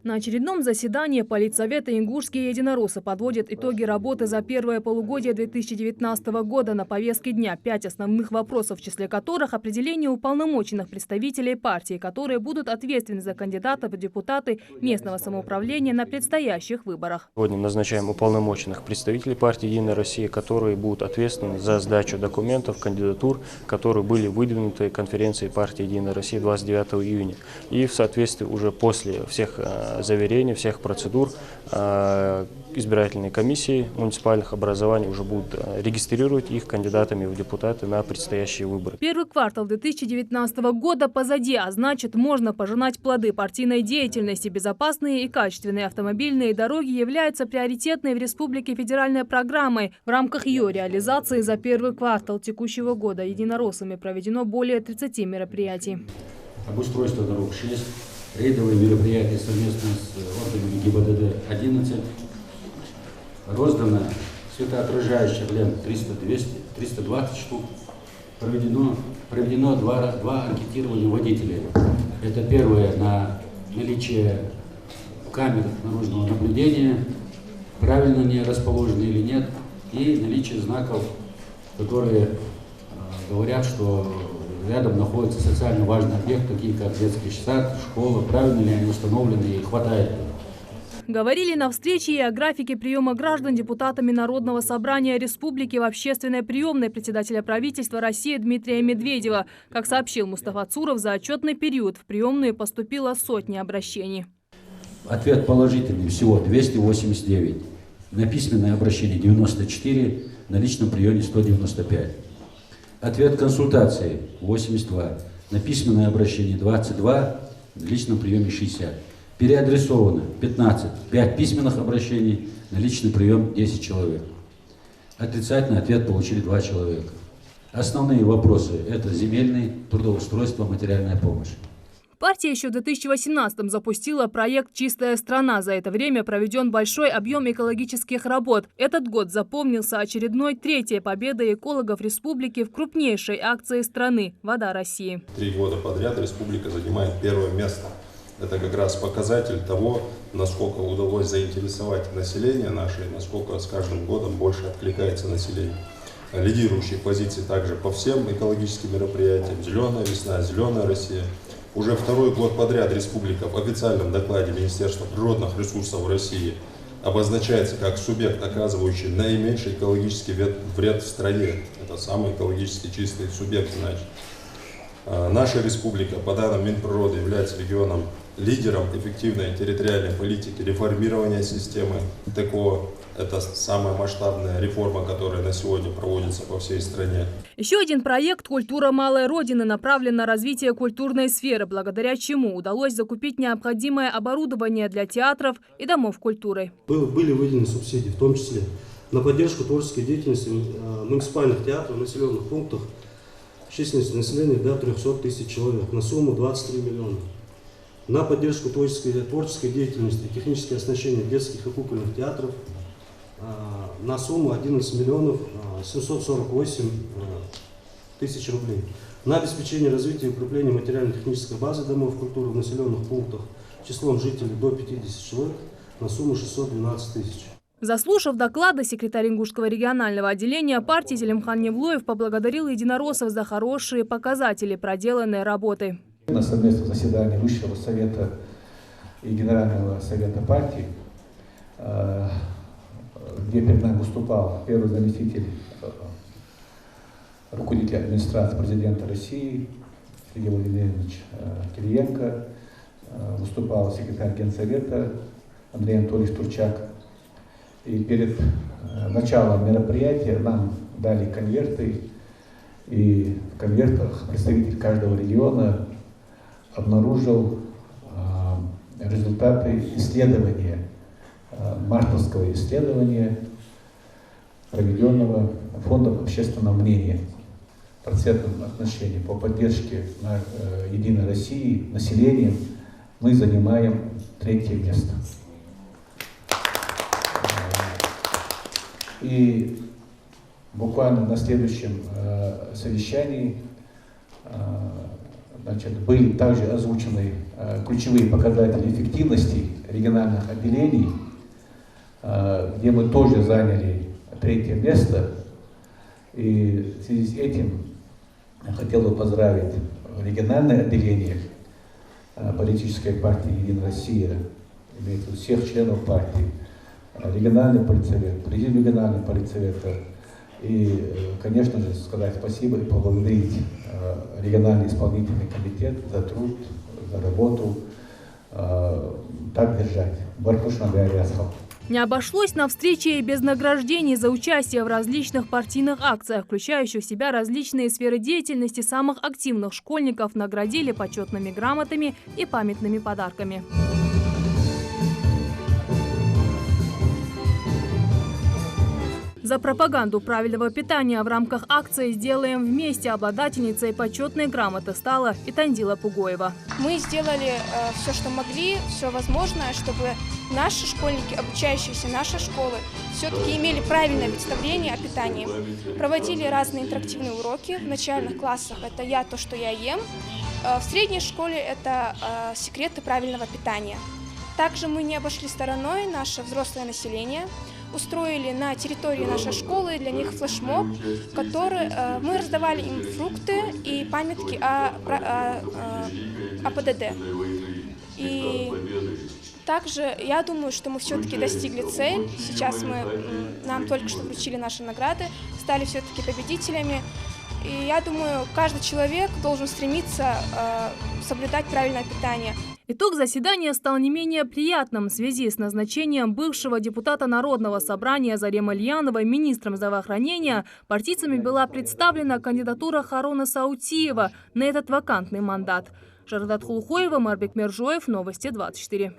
На очередном заседании Политсовета ингушские единороссы подводят итоги работы за первое полугодие 2019 года. На повестке дня 5 основных вопросов, в числе которых определение уполномоченных представителей партии, которые будут ответственны за кандидатов в депутаты местного самоуправления на предстоящих выборах. Сегодня назначаем уполномоченных представителей партии «Единая Россия», которые будут ответственны за сдачу документов, кандидатур, которые были выдвинуты конференцией партии «Единая Россия» 29 июня. И в соответствии уже после всех заверений, всех процедур избирательные комиссии муниципальных образований уже будут регистрировать их кандидатами в депутаты на предстоящие выборы. Первый квартал 2019 года позади, а значит, можно пожинать плоды партийной деятельности. Безопасные и качественные автомобильные дороги являются приоритетной в республике федеральной программой. В рамках ее реализации за первый квартал текущего года единороссами проведено более 30 мероприятий. Обустройство дорог 6, рейдовые мероприятия совместно с органами ГИБДД 11, роздано светоотражающих лент 320 штук, проведено два анкетирования водителей. Это первое на наличие камер наружного наблюдения, правильно они расположены или нет, и наличие знаков, которые говорят, что рядом находится социально важный объект, такие как детский сад, школа, правильно ли они установлены и хватает ли. Говорили на встрече и о графике приема граждан депутатами Народного собрания республики в общественной приемной председателя правительства России Дмитрия Медведева. Как сообщил Мустафа Цуров, за отчетный период в приемную поступило сотни обращений. Ответ положительный, всего 289. На письменное обращение 94, на личном приеме 195. Ответ консультации 82, на письменное обращение 22, на личном приеме 60. Переадресовано 15, 5 письменных обращений, на личный прием 10 человек. Отрицательный ответ получили 2 человека. Основные вопросы – это земельный, трудоустройство, материальная помощь. Партия еще в 2018-м запустила проект «Чистая страна». За это время проведен большой объем экологических работ. Этот год запомнился очередной 3-й победой экологов республики в крупнейшей акции страны «Вода России». 3 года подряд республика занимает первое место. Это как раз показатель того, насколько удалось заинтересовать население наше, и насколько с каждым годом больше откликается население. Лидирующие позиции также по всем экологическим мероприятиям. «Зеленая весна», «Зеленая Россия». Уже 2-й год подряд республика в официальном докладе Министерства природных ресурсов России обозначается как субъект, оказывающий наименьший экологический вред в стране. Это самый экологически чистый субъект, значит. Наша республика, по данным Минприроды, является регионом-лидером эффективной территориальной политики, реформирования системы ТКО. Это самая масштабная реформа, которая на сегодня проводится по всей стране. Еще один проект «Культура малой Родины» направлен на развитие культурной сферы, благодаря чему удалось закупить необходимое оборудование для театров и домов культуры. Были выделены субсидии, в том числе на поддержку творческой деятельности муниципальных театров в населенных пунктах, численность населения до 300 тысяч человек, на сумму 23 миллиона. На поддержку творческой деятельности, техническое оснащение детских и кукольных театров на сумму 11 миллионов 748 тысяч рублей. На обеспечение развития и укрепления материально-технической базы домов культуры в населенных пунктах числом жителей до 50 человек на сумму 612 тысяч. Заслушав доклады, секретарь Ингушского регионального отделения партии Зелимхан Невлоев поблагодарил единороссов за хорошие показатели проделанной работы. На совместном заседании Высшего совета и Генерального совета партии, где перед нами выступал первый заместитель руководителя администрации президента России Сергей Владимирович Кириенко, выступал секретарь Генсовета Андрей Анатольевич Турчак. И перед началом мероприятия нам дали конверты, и в конвертах представитель каждого региона обнаружил результаты исследования, мартовского исследования, проведенного Фондом общественного мнения в процентном отношении по поддержке Единой России населением мы занимаем 3-е место. И буквально на следующем совещании Значит, были также озвучены ключевые показатели эффективности региональных отделений, где мы тоже заняли 3-е место. И в связи с этим я хотел бы поздравить региональное отделение политической партии «Единая Россия», имеет в виду всех членов партии, региональный политсовет, президиум регионального политсовета. И, конечно же, сказать спасибо и поблагодарить региональный исполнительный комитет за труд, за работу, так держать. Бархушна Гаярясхал. Не обошлось на встрече и без награждений за участие в различных партийных акциях, включающих в себя различные сферы деятельности самых активных школьников, наградили почетными грамотами и памятными подарками. За пропаганду правильного питания в рамках акции «Сделаем вместе» обладательницей почетной грамоты стала и Тандила Пугоева. Мы сделали все, что могли, все возможное, чтобы наши школьники, обучающиеся нашей школы, все-таки имели правильное представление о питании. Проводили разные интерактивные уроки. В начальных классах это «Я то, что я ем». В средней школе это секреты правильного питания. Также мы не обошли стороной наше взрослое население. Устроили на территории нашей школы для них флешмоб, который мы раздавали им фрукты и памятки о ПДД. И также я думаю, что мы все-таки достигли цель. Сейчас нам только что вручили наши награды, стали все-таки победителями. И я думаю, каждый человек должен стремиться соблюдать правильное питание. Итог заседания стал не менее приятным в связи с назначением бывшего депутата Народного собрания Зарема Ильянова министром здравоохранения. Партийцами была представлена кандидатура Харуна Саутиева на этот вакантный мандат. Жаргат Хулухоева, Марбек Мержоев, Новости 24.